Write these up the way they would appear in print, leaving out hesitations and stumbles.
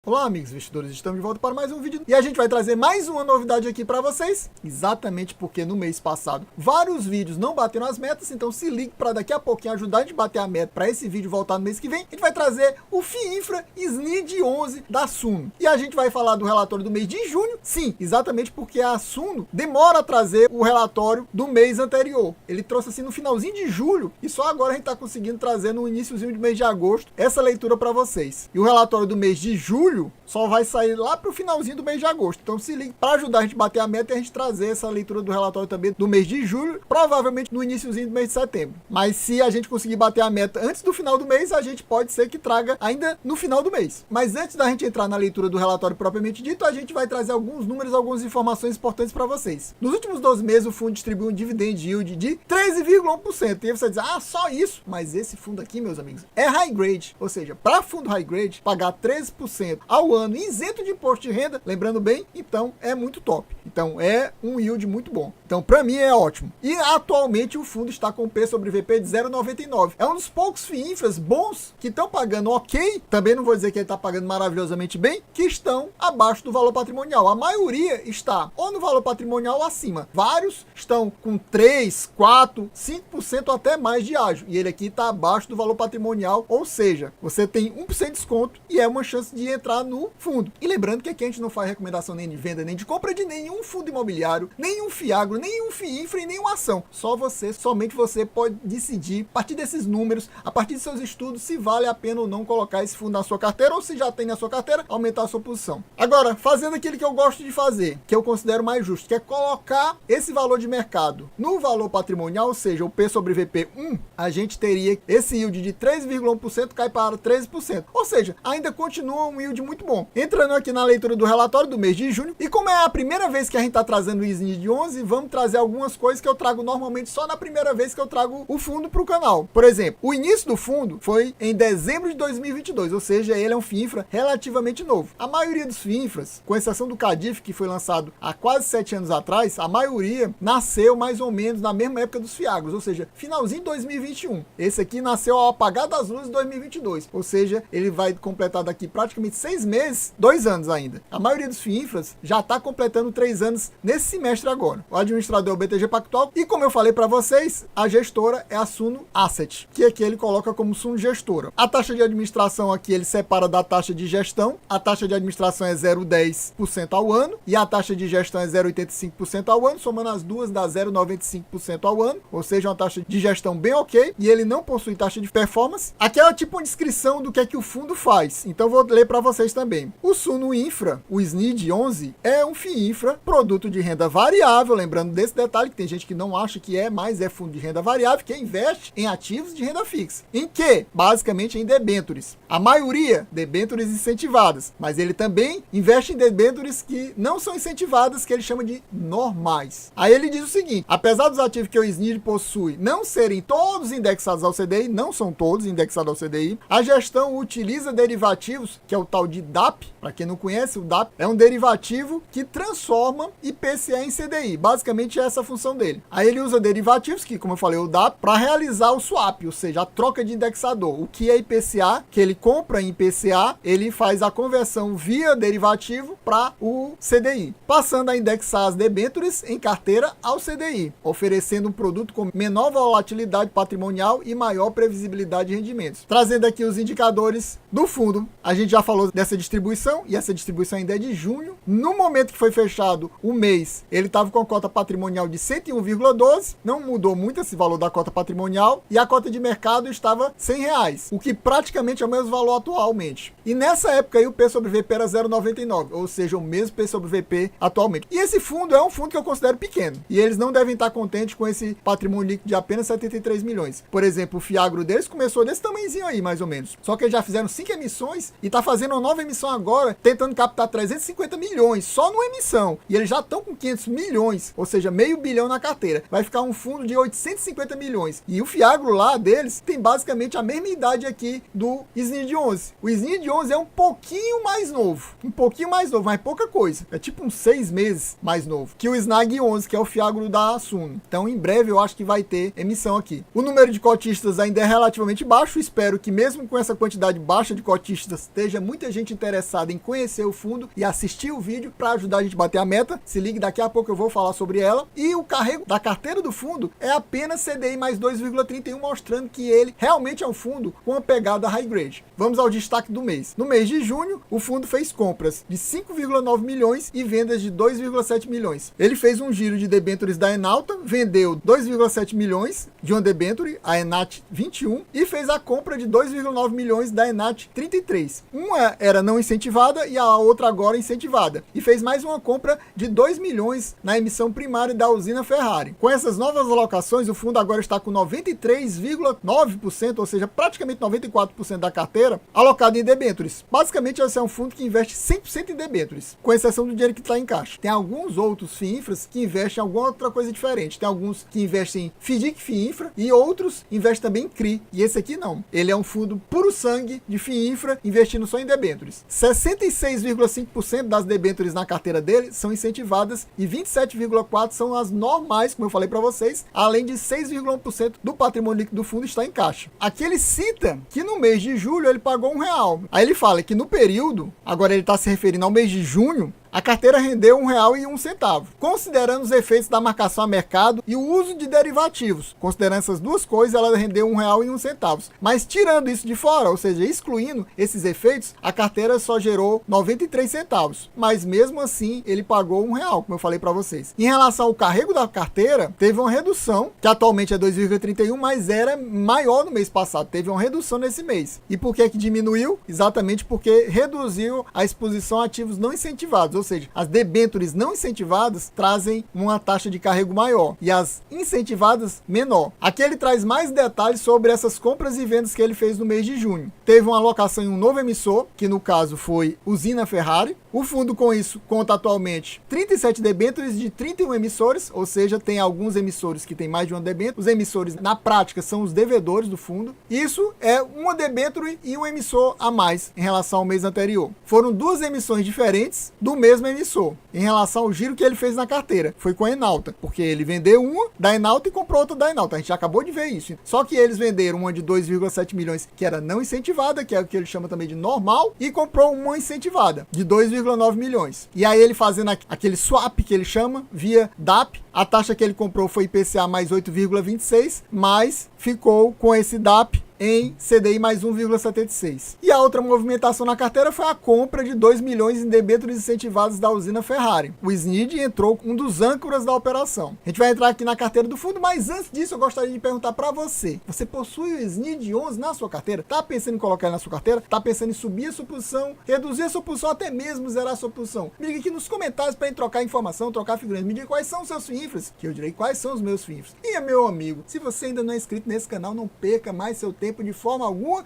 Olá amigos investidores, estamos de volta para mais um vídeo e a gente vai trazer mais uma novidade aqui para vocês, exatamente porque no mês passado vários vídeos não bateram as metas, então se ligue para daqui a pouquinho ajudar a gente a bater a meta para esse vídeo voltar no mês que vem. A gente vai trazer o FIINFRA SNID 11 da Suno e a gente vai falar do relatório do mês de junho, sim, exatamente porque a Suno demora a trazer o relatório do mês anterior. Ele trouxe assim no finalzinho de julho e só agora a gente está conseguindo trazer no iniciozinho do mês de agosto essa leitura para vocês. E o relatório do mês de julho só vai sair lá para o finalzinho do mês de agosto. Então se ligue para ajudar a gente a bater a meta e a gente trazer essa leitura do relatório também do mês de julho, provavelmente no iniciozinho do mês de setembro. Mas se a gente conseguir bater a meta antes do final do mês, a gente pode ser que traga ainda no final do mês. Mas antes da gente entrar na leitura do relatório propriamente dito, a gente vai trazer alguns números, algumas informações importantes para vocês. Nos últimos 12 meses, o fundo distribuiu um dividend yield de 13,1%. E aí você diz, ah, só isso? Mas esse fundo aqui, meus amigos, é high grade. Ou seja, para fundo high grade, pagar 13% ao ano isento de imposto de renda, lembrando bem, então é muito top. Então é um yield muito bom. Então para mim é ótimo. E atualmente o fundo está com P sobre VP de 0,99. É um dos poucos FIINFRAs bons que estão pagando ok, também não vou dizer que ele está pagando maravilhosamente bem, que estão abaixo do valor patrimonial. A maioria está ou no valor patrimonial ou acima. Vários estão com 3, 4, 5% ou até mais de ágio. E ele aqui está abaixo do valor patrimonial, ou seja, você tem 1% de desconto e é uma chance de entrar no fundo. E lembrando que aqui a gente não faz recomendação nem de venda, nem de compra de nenhum fundo imobiliário, nenhum FIAGRO, nenhum FIINFRA e nenhuma ação. Somente você pode decidir, a partir desses números, a partir de seus estudos, se vale a pena ou não colocar esse fundo na sua carteira, ou se já tem na sua carteira, aumentar a sua posição. Agora, fazendo aquilo que eu gosto de fazer, que eu considero mais justo, que é colocar esse valor de mercado no valor patrimonial, ou seja, o P sobre VP 1, a gente teria esse yield de 3,1% cai para 13%. Ou seja, ainda continua um yield muito bom. Entrando aqui na leitura do relatório do mês de junho, e como é a primeira vez que a gente está trazendo o SNID 11, vamos trazer algumas coisas que eu trago normalmente só na primeira vez que eu trago o fundo para o canal. Por exemplo, o início do fundo foi em dezembro de 2022, ou seja, ele é um FIINFRA relativamente novo. A maioria dos FIINFRAs, com exceção do CADIF, que foi lançado há quase 7 anos atrás, a maioria nasceu mais ou menos na mesma época dos FIAGROS, ou seja, finalzinho de 2021. Esse aqui nasceu ao apagar das luzes de 2022, ou seja, ele vai completar daqui praticamente 6 meses, 2 anos ainda. A maioria dos FIINFRAs já está completando 3 anos nesse semestre agora. O administrador é o BTG Pactual e, como eu falei para vocês, a gestora é a Suno Asset, que aqui ele coloca como Suno Gestora. A taxa de administração aqui ele separa da taxa de gestão. A taxa de administração é 0,10% ao ano e a taxa de gestão é 0,85% ao ano, somando as duas dá 0,95% ao ano, ou seja, uma taxa de gestão bem ok, e ele não possui taxa de performance. Aqui é tipo uma descrição do que é que o fundo faz, então vou ler para vocês também. O Suno Infra, o SNID 11, é um FIINFRA, produto de renda variável, lembrando desse detalhe que tem gente que não acha que é, mas é fundo de renda variável, que investe em ativos de renda fixa. Em que? Basicamente em debêntures. A maioria, debêntures incentivadas, mas ele também investe em debêntures que não são incentivadas, que ele chama de normais. Aí ele diz o seguinte, apesar dos ativos que o SNID possui não serem todos indexados ao CDI, não são todos indexados ao CDI, a gestão utiliza derivativos, que é o tal de DAP. Para quem não conhece, o DAP é um derivativo que transforma IPCA em CDI. Basicamente é essa a função dele. Aí ele usa derivativos, que como eu falei, o DAP, para realizar o swap, ou seja, a troca de indexador. O que é IPCA, que ele compra em IPCA, ele faz a conversão via derivativo para o CDI, passando a indexar as debêntures em carteira ao CDI, oferecendo um produto com menor volatilidade patrimonial e maior previsibilidade de rendimentos. Trazendo aqui os indicadores do fundo, a gente já falou dessa distribuição, e essa distribuição ainda é de junho. No momento que foi fechado o mês, ele estava com a cota patrimonial de 101,12, não mudou muito esse valor da cota patrimonial, e a cota de mercado estava R$100, o que praticamente é o mesmo valor atualmente. E nessa época aí o P sobre VP era 0,99, ou seja, o mesmo P sobre VP atualmente. E esse fundo é um fundo que eu considero pequeno, e eles não devem estar contentes com esse patrimônio líquido de apenas 73 milhões. Por exemplo, o FIAGRO deles começou desse tamanhozinho aí, mais ou menos. Só que eles já fizeram 5 emissões e tá fazendo uma nova emissão agora, tentando captar 350 milhões só numa emissão. E eles já estão com 500 milhões, ou seja, meio bilhão na carteira. Vai ficar um fundo de 850 milhões. E o FIAGRO lá deles tem basicamente a mesma idade aqui do SNID 11. O SNID 11 é um pouquinho mais novo. Um pouquinho mais novo, mas pouca coisa. É tipo uns 6 meses mais novo que o SNAG 11, que é o FIAGRO da Suno. Então, em breve, eu acho que vai ter emissão aqui. O número de cotistas ainda é relativamente baixo. Espero que mesmo com essa quantidade baixa de cotistas, esteja muita gente gente interessada em conhecer o fundo e assistir o vídeo para ajudar a gente a bater a meta. Se ligue, daqui a pouco eu vou falar sobre ela. E o carrego da carteira do fundo é apenas CDI mais 2,31, mostrando que ele realmente é um fundo com uma pegada high grade. Vamos ao destaque do mês. No mês de junho, o fundo fez compras de 5,9 milhões e vendas de 2,7 milhões. Ele fez um giro de debêntures da Enalta, vendeu 2,7 milhões de uma debenture, a Enat 21, e fez a compra de 2,9 milhões da Enat 33. Uma era não incentivada e a outra agora incentivada. E fez mais uma compra de 2 milhões na emissão primária da usina Ferrari. Com essas novas alocações, o fundo agora está com 93,9%, ou seja, praticamente 94% da carteira alocada em debêntures. Basicamente, esse é um fundo que investe 100% em debêntures, com exceção do dinheiro que está em caixa. Tem alguns outros FIINFRAs que investem em alguma outra coisa diferente. Tem alguns que investem em FDIC FIINFRA e outros investem também em CRI. E esse aqui não. Ele é um fundo puro sangue de FIINFRA, investindo só em debêntures. 66,5% das debêntures na carteira dele são incentivadas e 27,4% são as normais, como eu falei para vocês, além de 6,1% do patrimônio líquido do fundo está em caixa. Aqui ele cita que no mês de julho ele pagou R$1. Aí ele fala que no período, agora ele está se referindo ao mês de junho, a carteira rendeu R$1,01. Considerando os efeitos da marcação a mercado e o uso de derivativos, considerando essas duas coisas, ela rendeu R$1,01. Mas tirando isso de fora, ou seja, excluindo esses efeitos, a carteira só gerou 93 centavos. Mas mesmo assim, ele pagou R$1, como eu falei para vocês. Em relação ao carrego da carteira, teve uma redução, que atualmente é 2,31, mas era maior no mês passado. Teve uma redução nesse mês. E por que diminuiu? Exatamente porque reduziu a exposição a ativos não incentivados. Ou seja, as debêntures não incentivadas trazem uma taxa de carrego maior e as incentivadas menor. Aqui ele traz mais detalhes sobre essas compras e vendas que ele fez no mês de junho. Teve uma alocação em um novo emissor, que no caso foi Usina Ferrari. O fundo com isso conta atualmente 37 debêntures de 31 emissores, ou seja, tem alguns emissores que tem mais de uma debênture. Os emissores na prática são os devedores do fundo. Isso é uma debênture e um emissor a mais em relação ao mês anterior. Foram duas emissões diferentes do mesmo emissor, em relação ao giro que ele fez na carteira. Foi com a Enalta, porque ele vendeu uma da Enalta e comprou outra da Enalta. A gente já acabou de ver isso. Só que eles venderam uma de 2,7 milhões, que era não incentivada, que é o que ele chama também de normal, e comprou uma incentivada, de 2,9 milhões. E aí ele fazendo aquele swap, que ele chama, via DAP, a taxa que ele comprou foi IPCA mais 8,26, mas ficou com esse DAP em CDI mais 1,76. E a outra movimentação na carteira foi a compra de 2 milhões em debêntures incentivados da usina Ferrari. O SNID entrou um dos âncoras da operação. A gente vai entrar aqui na carteira do fundo, mas antes disso eu gostaria de perguntar para você. Você possui o SNID 11 na sua carteira? Tá pensando em colocar ele na sua carteira? Tá pensando em subir a sua posição, reduzir a sua posição, até mesmo zerar a sua posição? Me diga aqui nos comentários para gente trocar informação, trocar figurinhas. Me diga quais são os seus FIINFRAs, que eu direi quais são os meus FIINFRAs. E meu amigo, se você ainda não é inscrito nesse canal, não perca mais seu tempo de forma alguma,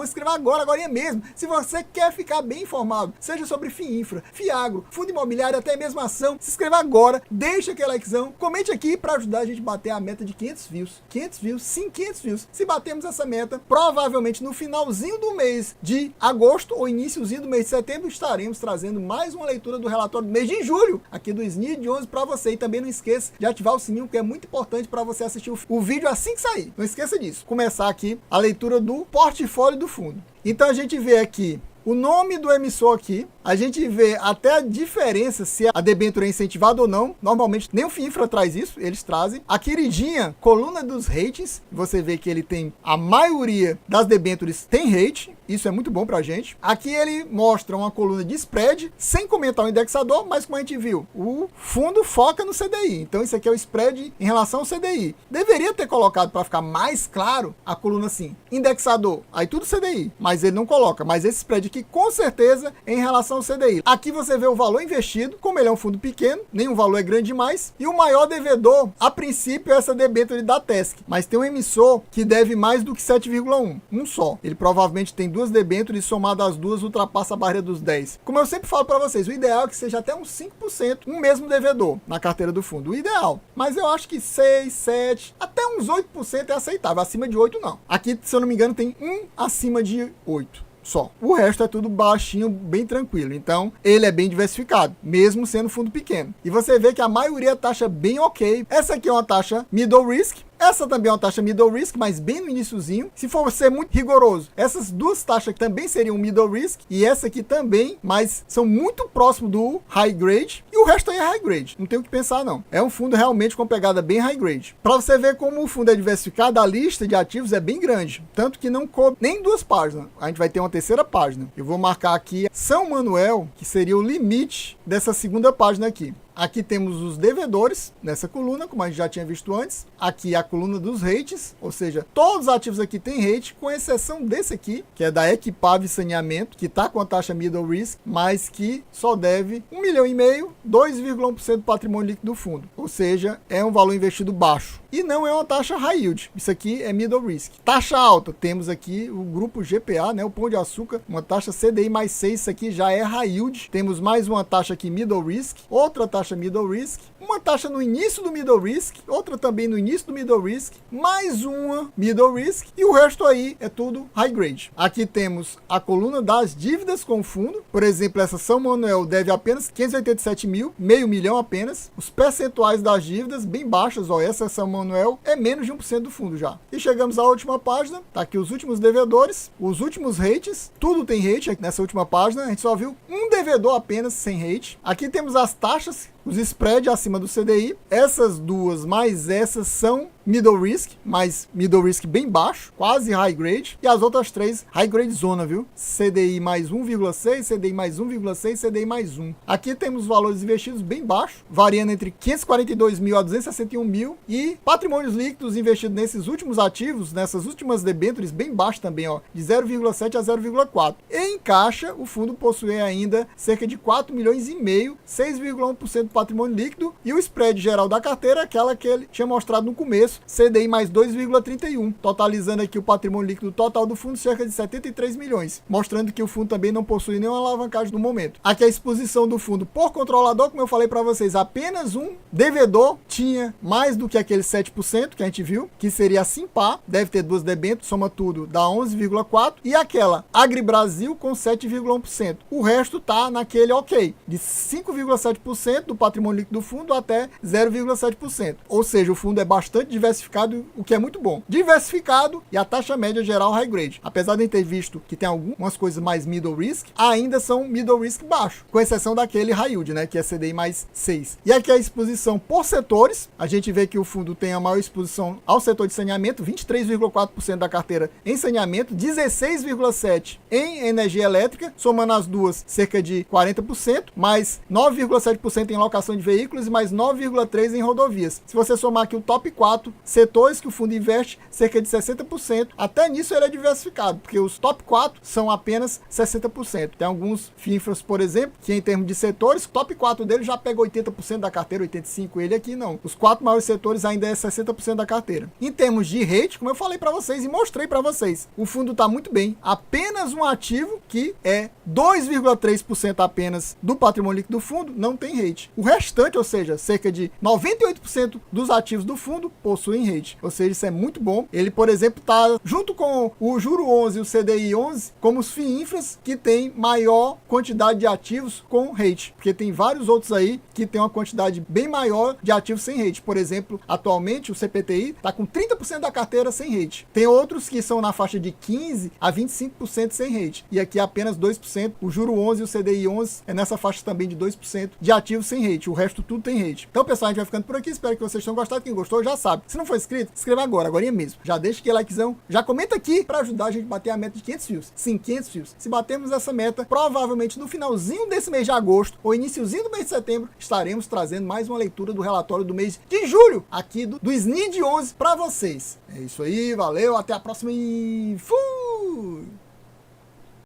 inscreva agora mesmo. Se você quer ficar bem informado, seja sobre FIINFRA, FIAGRO, fundo imobiliário, até mesmo ação, se inscreva agora, deixa aquele likezão, comente aqui para ajudar a gente a bater a meta de 500 views. 500 views, sim, 500 views. Se batemos essa meta, provavelmente no finalzinho do mês de agosto ou iniciozinho do mês de setembro, estaremos trazendo mais uma leitura do relatório do mês de julho, aqui do SNID 11 para você. E também não esqueça de ativar o sininho, que é muito importante para você assistir o vídeo assim que sair. Não esqueça disso. Começar aqui a leitura do portfólio do fundo. Então a gente vê aqui o nome do emissor aqui, a gente vê até a diferença se a debênture é incentivada ou não. Normalmente nem o FIINFRA traz isso, eles trazem. A queridinha coluna dos ratings, você vê que ele tem, a maioria das debêntures tem rate, isso é muito bom pra gente. Aqui ele mostra uma coluna de spread, sem comentar o indexador, mas como a gente viu, o fundo foca no CDI. Então isso aqui é o spread em relação ao CDI. Deveria ter colocado, para ficar mais claro, a coluna assim, indexador, aí tudo CDI, mas ele não coloca. Mas esse spread aqui com certeza é em relação ao CDI. Aqui você vê o valor investido, como ele é um fundo pequeno, nenhum valor é grande demais, e o maior devedor, a princípio, é essa debênture da TESC, mas tem um emissor que deve mais do que 7,1, um só. Ele provavelmente tem duas debêntures, somado as duas ultrapassa a barreira dos 10. Como eu sempre falo para vocês, o ideal é que seja até uns 5%, um mesmo devedor na carteira do fundo, o ideal. Mas eu acho que 6, 7, até uns 8% é aceitável, acima de 8 não. Aqui, se eu não me engano, tem um acima de 8. Só. O resto é tudo baixinho, bem tranquilo. Então, ele é bem diversificado, mesmo sendo fundo pequeno. E você vê que a maioria é taxa bem ok. Essa aqui é uma taxa middle risk. Essa também é uma taxa middle risk, mas bem no iniciozinho. Se for ser muito rigoroso, essas duas taxas também seriam middle risk, e essa aqui também, mas são muito próximo do high grade, e o resto aí é high grade. Não tem o que pensar, não. É um fundo realmente com pegada bem high grade. Para você ver como o fundo é diversificado, a lista de ativos é bem grande, tanto que não coube nem 2 páginas. A gente vai ter uma terceira página. Eu vou marcar aqui São Manuel, que seria o limite dessa segunda página aqui. Aqui temos os devedores nessa coluna, como a gente já tinha visto antes. Aqui a coluna dos rates, ou seja, todos os ativos aqui têm rate, com exceção desse aqui, que é da Equipave Saneamento, que está com a taxa middle risk, mas que só deve 1,5 milhão, 2,1% do patrimônio líquido do fundo. Ou seja, é um valor investido baixo. E não é uma taxa high yield. Isso aqui é middle risk. Taxa alta, temos aqui o grupo GPA, né, o Pão de Açúcar, uma taxa CDI mais 6, isso aqui já é high yield. Temos mais uma taxa aqui middle risk, outra taxa middle risk, uma taxa no início do middle risk, outra também no início do middle risk, mais uma middle risk, e o resto aí é tudo high grade. Aqui temos a coluna das dívidas com o fundo. Por exemplo, essa São Manuel deve apenas 587 mil, meio milhão apenas. Os percentuais das dívidas bem baixas, ó, essa São Manuel é menos de 1% do fundo já. E chegamos à última página, tá aqui os últimos devedores, os últimos rates, tudo tem rate aqui nessa última página, a gente só viu um devedor apenas sem rate. Aqui temos as taxas, os spread acima do CDI, essas duas mais essas são middle risk, mas middle risk bem baixo, quase high grade, e as outras três high grade zona, viu? CDI mais 1,6, CDI mais 1,6, CDI mais 1. Aqui temos valores investidos bem baixos, variando entre 542 mil a 261 mil, e patrimônios líquidos investidos nesses últimos ativos, nessas últimas debêntures, bem baixo também, ó, de 0,7 a 0,4. E em caixa, o fundo possui ainda cerca de 4 milhões e meio, 6,1% do patrimônio líquido, e o spread geral da carteira, aquela que ele tinha mostrado no começo, CDI mais 2,31, totalizando aqui o patrimônio líquido total do fundo cerca de 73 milhões, mostrando que o fundo também não possui nenhuma alavancagem no momento. Aqui a exposição do fundo por controlador, como eu falei para vocês, apenas um devedor tinha mais do que aquele 7% que a gente viu, que seria a Simpar, deve ter duas debêntures, soma tudo, dá 11,4%, e aquela AgriBrasil com 7,1%. O resto tá naquele ok, de 5,7% do patrimônio líquido do fundo até 0,7%. Ou seja, o fundo é bastante diversificado, o que é muito bom. Diversificado e a taxa média geral high grade. Apesar de ter visto que tem algumas coisas mais middle risk, ainda são middle risk baixo, com exceção daquele high yield, né, que é CDI mais 6. E aqui a exposição por setores, a gente vê que o fundo tem a maior exposição ao setor de saneamento, 23,4% da carteira em saneamento, 16,7% em energia elétrica, somando as duas, cerca de 40%, mais 9,7% em locação de veículos e mais 9,3% em rodovias. Se você somar aqui o top 4 setores que o fundo investe, cerca de 60%, até nisso ele é diversificado, porque os top 4 são apenas 60%. Tem alguns FINFRAs, por exemplo, que em termos de setores, o top 4 dele já pega 80% da carteira, 85%, ele aqui não. Os 4 maiores setores ainda é 60% da carteira. Em termos de rate, como eu falei para vocês e mostrei para vocês, o fundo está muito bem. Apenas um ativo, que é 2,3% apenas do patrimônio líquido do fundo, não tem rate. O restante, ou seja, cerca de 98% dos ativos do fundo possuem rate. Ou seja, isso é muito bom. Ele, por exemplo, está junto com o Juro 11 e o CDI 11 como os FIINFRAs que tem maior quantidade de ativos com rate. Porque tem vários outros aí que tem uma quantidade bem maior de ativos sem rate. Por exemplo, atualmente o CPTI está com 30% da carteira sem rate. Tem outros que são na faixa de 15% a 25% sem rate. E aqui apenas 2%. O Juro 11 e o CDI 11 é nessa faixa também de 2% de ativos sem rate. O resto tudo tem rate. Então, pessoal, a gente vai ficando por aqui. Espero que vocês tenham gostado. Quem gostou já sabe. Se não for inscrito, se inscreva agora mesmo. Já deixa aquele likezão. Já comenta aqui para ajudar a gente a bater a meta de 500 views. Sim, 500 views. Se batermos essa meta, provavelmente no finalzinho desse mês de agosto ou iniciozinho do mês de setembro, estaremos trazendo mais uma leitura do relatório do mês de julho aqui do SNID 11 para vocês. É isso aí, valeu, até a próxima e fui!